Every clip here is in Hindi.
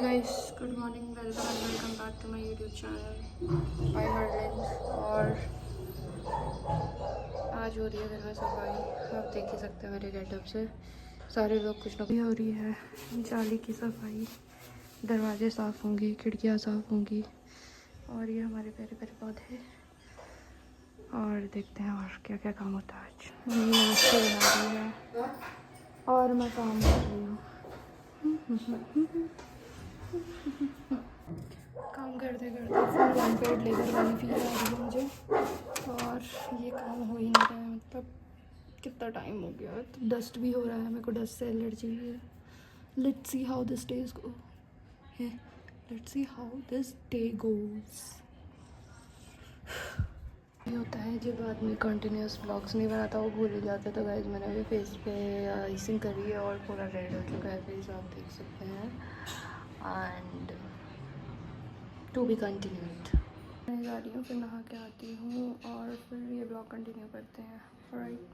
Guys good morning, welcome back to my YouTube channel by हरलेंस। और आज हो रही है घर में सफाई। आप देख ही सकते हैं मेरे गेटअप से सारे लोग कुछ ना कुछ हो रही है। जाली की सफाई, दरवाजे साफ़ होंगे, खिड़कियाँ साफ़ होंगी और ये हमारे प्यारे प्यारे पौधे। और देखते हैं और क्या क्या काम होता है। आज मम्मी नाश्ता बना रही है और मैं काम कर रही हूँ। काम करते करते फुल अनपेड लेबर वाली फील आ रही है मुझे और ये काम हो ही नहीं रहा है। मतलब कितना टाइम हो गया, तो डस्ट भी हो रहा है, मेरे को डस्ट से एलर्जी भी है। Let's see how this days go, let's see how this day goes. ये होता है जब आदमी कंटिन्यूस ब्लॉग्स नहीं बनाता, वो भूल ही जाता है। तो गाइस मैंने अभी फेस पे आइसिंग करी है और पूरा रेड हो चुका है फेस, आप देख सकते हैं। And to be continued. मैं जा रही हूँ, फिर नहा के आती हूँ और फिर ये ब्लॉग कंटिन्यू करते हैं। Right,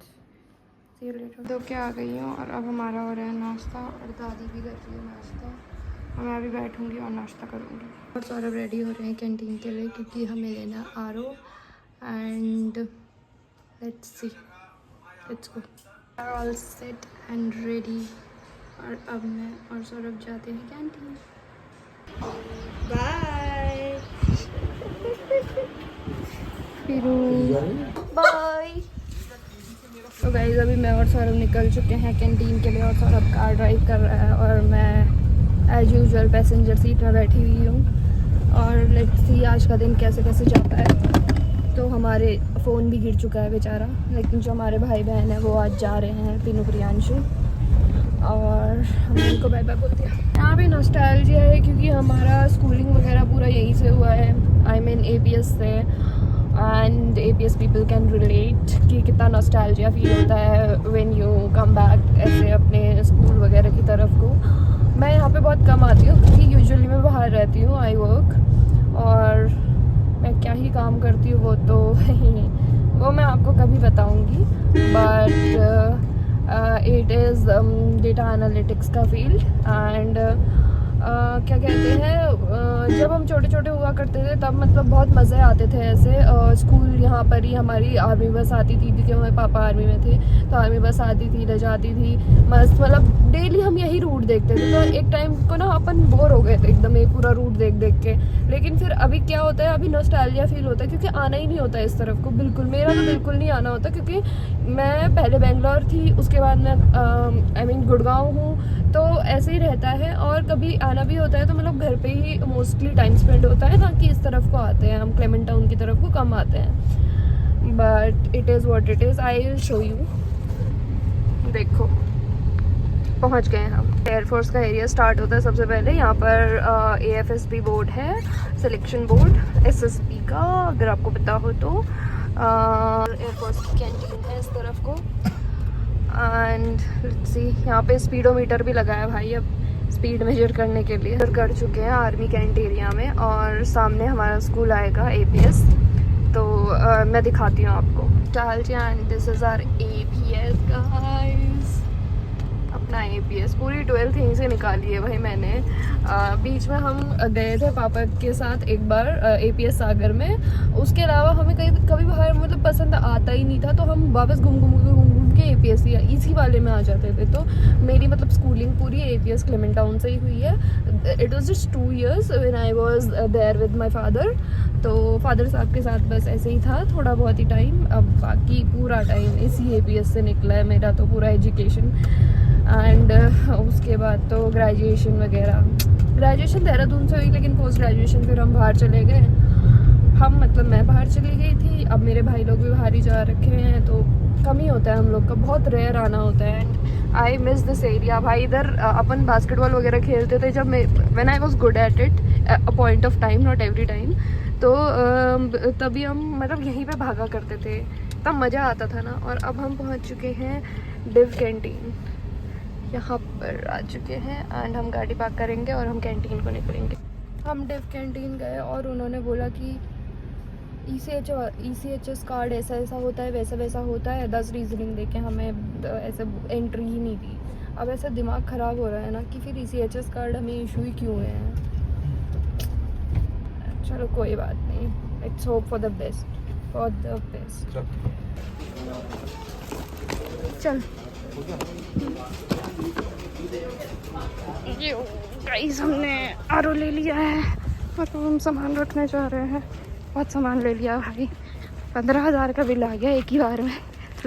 see you later. तो क्या आ गई हूँ और अब हमारा हो रहा है नाश्ता और दादी भी कर रही है नाश्ता और मैं अभी बैठूँगी और नाश्ता करूँगी। और सौरभ रेडी हो रहे हैं कैंटीन के लिए क्योंकि हमें लेना RO and let's see, let's go. All set and ready और अब मैं और सौरभ जाते हैं कैंटीन। Bye bye. तो गाइस अभी मैं और सौरभ निकल चुके हैं कैंटीन के लिए और सौरभ कार ड्राइव कर रहा है और मैं एज यूजुअल पैसेंजर सीट में बैठी हुई हूँ। और लेट्स सी आज का दिन कैसे कैसे जाता है। तो हमारे फ़ोन भी गिर चुका है बेचारा, लेकिन जो हमारे भाई बहन हैं वो आज जा रहे हैं, पिनू प्रियांशु, और हम उनको बाय बाय बोलते हैं। यहाँ भी नॉस्टैल्जिया है क्योंकि हमारा स्कूलिंग वगैरह पूरा यहीं से हुआ है, आई मीन APS से। And APS people can relate कि कितना नॉस्टैल्जिया फील होता है व्हेन यू कम बैक ऐसे अपने स्कूल वगैरह की तरफ को। मैं यहाँ पे बहुत कम आती हूँ क्योंकि यूजुअली मैं बाहर रहती हूँ, आई वर्क, और मैं क्या ही काम करती हूँ वो तो वो मैं आपको कभी बताऊँगी। But it is data analytics का फील्ड। एंड क्या कहते हैं, जब हम छोटे छोटे हुआ करते थे तब मतलब बहुत मज़े आते थे ऐसे। स्कूल यहाँ पर ही हमारी आर्मी बस आती थी क्योंकि हमारे पापा आर्मी में थे, तो आर्मी बस आती थी, ले जाती थी मस्त। मतलब डेली हम यही रूट देखते थे, तो एक टाइम को ना अपन बोर हो गए थे एकदम ये पूरा रूट देख देख के। लेकिन फिर अभी क्या होता है, अभी नॉस्टैल्जिया फील होता है क्योंकि आना ही नहीं होता इस तरफ को बिल्कुल। मेरा तो बिल्कुल नहीं आना होता क्योंकि मैं पहले बेंगलोर थी, उसके बाद मैं आई मीन गुड़गांव हूँ, तो ऐसे ही रहता है। और कभी आना भी होता है तो मतलब घर पे ही मोस्टली टाइम स्पेंड होता है, ना कि इस तरफ को आते हैं हम, क्लेमेंट टाउन की तरफ को कम आते हैं। But it is what it is, I will show you. देखो पहुंच गए हम। एयरफोर्स का एरिया स्टार्ट होता है सबसे पहले। यहाँ पर AFSB बोर्ड है, सिलेक्शन बोर्ड SSB का, अगर आपको पता हो तो। एयरफोर्स की कैंटीन है इस तरफ को। एंड लेट्स सी, यहाँ पे स्पीडोमीटर भी लगा है भाई, अब स्पीड मेजर करने के लिए। कर चुके हैं आर्मी कैंट एरिया में और सामने हमारा स्कूल आएगा APS, तो मैं दिखाती हूँ आपको। And this is our APS guys, अपना APS। पूरी 12th यहीं से निकाली है भाई मैंने। बीच में हम गए थे पापा के साथ एक बार APS सागर में, उसके अलावा हमें कभी बाहर मतलब पसंद आता ही नहीं था, तो हम वापस घूम के APS इसी वाले में आ जाते थे। तो मेरी मतलब स्कूलिंग पूरी APS क्लेमेंट टाउन से ही हुई है। It was just 2 years when I was there with my father. तो फादर साहब के साथ बस ऐसे ही था थोड़ा बहुत ही टाइम, अब बाकी पूरा टाइम इसी APS से निकला है मेरा तो पूरा एजुकेशन। एंड उसके बाद तो ग्रेजुएशन वगैरह, ग्रेजुएशन देहरादून से हुई, लेकिन पोस्ट ग्रेजुएशन फिर हम बाहर चले गए। हम मतलब मैं बाहर चली गई थी, अब मेरे भाई लोग भी बाहर ही जा रखे हैं, तो कम ही होता है हम लोग का, बहुत रेयर आना होता है। And I miss this area भाई। इधर अपन बास्केटबॉल वगैरह खेलते थे जब मैं, when I was good at it, a point of time, not every time. तो तभी हम मतलब यहीं पे भागा करते थे, तब मज़ा आता था ना। और अब हम पहुँच चुके हैं डिव कैंटीन, यहाँ पर आ चुके हैं। एंड हम गाड़ी पार्क करेंगे और हम कैंटीन को निकलेंगे। हम डिव कैंटीन गए और उन्होंने बोला कि ECHS कार्ड ऐसा ऐसा होता है, वैसा वैसा होता है। 10 रीजनिंग देके हमें ऐसे एंट्री ही नहीं दी। अब ऐसा दिमाग ख़राब हो रहा है ना कि फिर ECHS कार्ड हमें इशू ही क्यों हुए हैं। चलो कोई बात नहीं, let's hope for the best, for the best. चल ये गाइस हमने आरओ ले लिया है और हम सामान रखने जा रहे हैं। बहुत सामान ले लिया भाई, 15,000 का बिल आ गया एक ही बार में।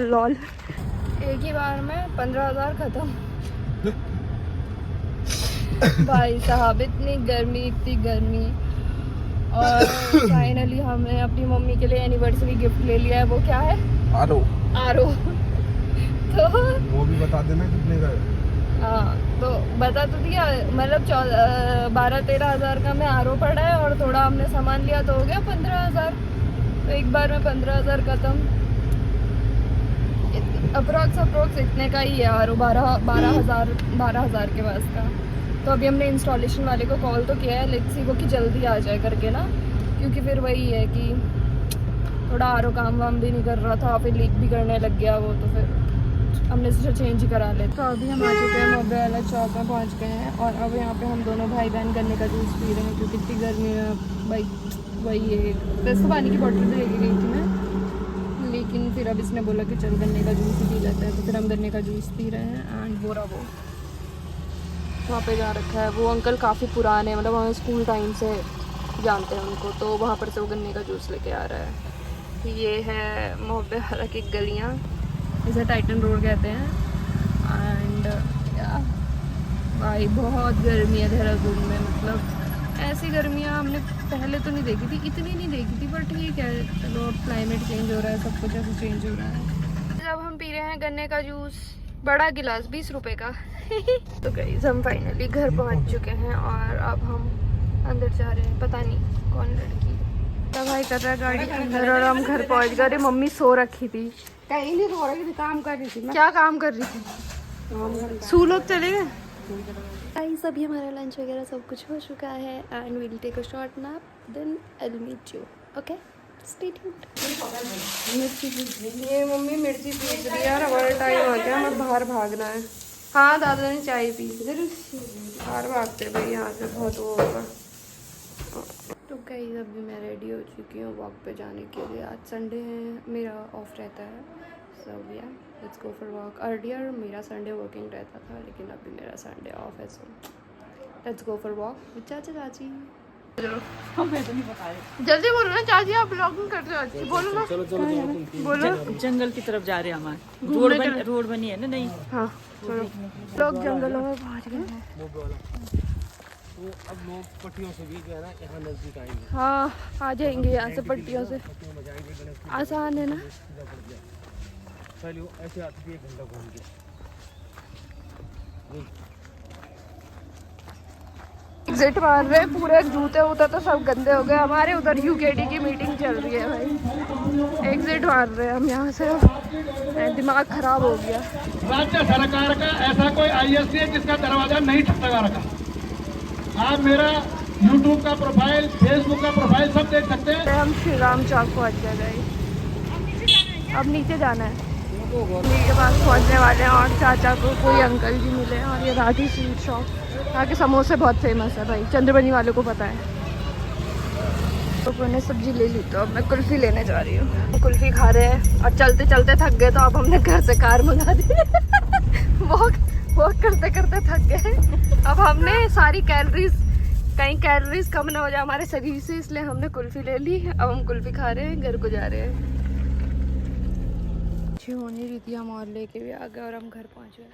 लॉल, एक ही बार में 15,000 ख़त्म। भाई साहब इतनी गर्मी। और फाइनली हमने अपनी मम्मी के लिए एनिवर्सरी गिफ्ट ले लिया है। वो क्या है? आरओ। तो वो भी बता देना कितने का है। हाँ तो बता तो दिया, मतलब 12-13 हज़ार का में आरओ पड़ा है और थोड़ा हमने सामान लिया तो हो गया 15,000। तो एक बार में 15,000 खत्म। अप्रोक्स इतने का ही है आरओ, 12,000 के पास का। तो अभी हमने इंस्टॉलेशन वाले को कॉल तो किया है, लेट्स सी वो कि जल्दी आ जाए करके ना, क्योंकि फिर वही है कि थोड़ा आरओ काम वाम भी नहीं कर रहा था, फिर लीक भी करने लग गया वो, तो फिर हमने सोचा चेंज ही करा ले। तो अभी हम आ चुके हैं मोबे वाला चौक में पहुंच गए हैं और अब यहाँ पे हम दोनों भाई बहन गन्ने का जूस पी रहे हैं, क्योंकि इतनी गर्मी में भाई वही है। वैसे तो पानी की बोतल भी लेके गई थी मैं, लेकिन फिर अब इसने बोला कि चल गन्ने का जूस ही पी लेते हैं, तो फिर हम गन्ने का जूस पी रहे हैं। एंड वो वहाँ पे जा रखा है वो अंकल, काफ़ी पुराने, मतलब हमें स्कूल टाइम से जानते हैं उनको, तो वहाँ पर से वो गन्ने का जूस लेके आ रहा है। ये है मोहब्बे वाला की गलियाँ, इसे टाइटन रोड कहते हैं। एंड भाई बहुत गर्मी है देहरादून में, मतलब ऐसी गर्मियाँ हमने पहले तो नहीं देखी थी, इतनी नहीं देखी थी, पर ठीक है चलो, अब क्लाइमेट चेंज हो रहा है, सब कुछ ऐसे चेंज हो रहा है। जब हम पी रहे हैं गन्ने का जूस, बड़ा गिलास 20 रुपए का। तो गाइस हम फाइनली घर पहुंच चुके हैं और अब हम अंदर जा रहे हैं। पता नहीं कौन लड़की दवाई कर रहा है गाड़ी के अंदर, और हम घर पहुंच गए। मम्मी सो रखी थी, कहीं नहीं सो रही थी, काम कर रही थी मैं। क्या काम कर रही थी? सू लोग चले गए। गाइस अभी हमारा लंच वगैरह सब कुछ हो चुका है and will take a short nap, then I will meet you, okay stay tuned. ये मम्मी मिर्ची पीस रही है यार, हमारा टाइम आ गया, हमें बाहर भागना है। हाँ दादा ने चाय पी, बाहर भागते भाई, यहाँ से बहुत वो होगा। तो गाइस अभी मैं रेडी हो चुकी हूँ वॉक पे जाने के लिए। आज संडे है, मेरा ऑफ रहता है, सो या let's go for walk. Earlier मेरा संडे वर्किंग रहता था, लेकिन अभी मेरा संडे ऑफ है, so let's go for walk with चाचा चाची। हमें तो नहीं पता है। जल्दी बोलो ना चाची, आप ब्लॉगिंग करते हो अच्छी, बोलो ना। बोलो। जंगल की तरफ जा रहे हैं हमारे, रोड बनी है ना नई। हाँ चलो, लोग जंगलों में पहुँच गए हैं। वो अब लोग पट्टियों से भी क्या ना यहाँ नजदीक आएंगे। हाँ आ जाएंगे यहाँ से, पट्टियों से आसान है ना। चलिए ऐसे आती थी 1 घंटा घूम के। एग्जिट मार रहे पूरे, जूते वूते तो सब गंदे हो गए हमारे। उधर यूकेडी की मीटिंग चल रही है भाई, एग्जिट मार रहे हैं हम यहाँ से, दिमाग खराब हो गया। राज्य सरकार का ऐसा कोई IAS है जिसका दरवाजा नहीं लगा रखा। आप मेरा YouTube का प्रोफाइल, Facebook का प्रोफाइल सब देख सकते हैं। हम श्री राम चौक पहुँच गए, अब नीचे जाना है। मम्मी के पास पहुँचने वाले हैं और चाचा को कोई अंकल जी मिले हैं, और ये राठी स्वीट शॉप, यहाँ के समोसे बहुत फेमस है भाई, चंद्रबनी वालों को पता है। तो मैंने सब्जी ले ली, तो अब मैं कुल्फ़ी लेने जा रही हूँ। कुल्फ़ी खा रहे हैं और चलते चलते थक गए, तो अब हमने घर से कार मंगा दी। वॉक करते करते थक गए। अब हमने सारी कहीं कैलोरीज कम ना हो जाए हमारे शरीर से, इसलिए हमने कुल्फ़ी ले ली। अब हम कुल्फ़ी खा रहे हैं, घर को जा रहे हैं। अच्छी होनी रही थी, हम और लेके भी आ गए और हम घर पहुँच गए।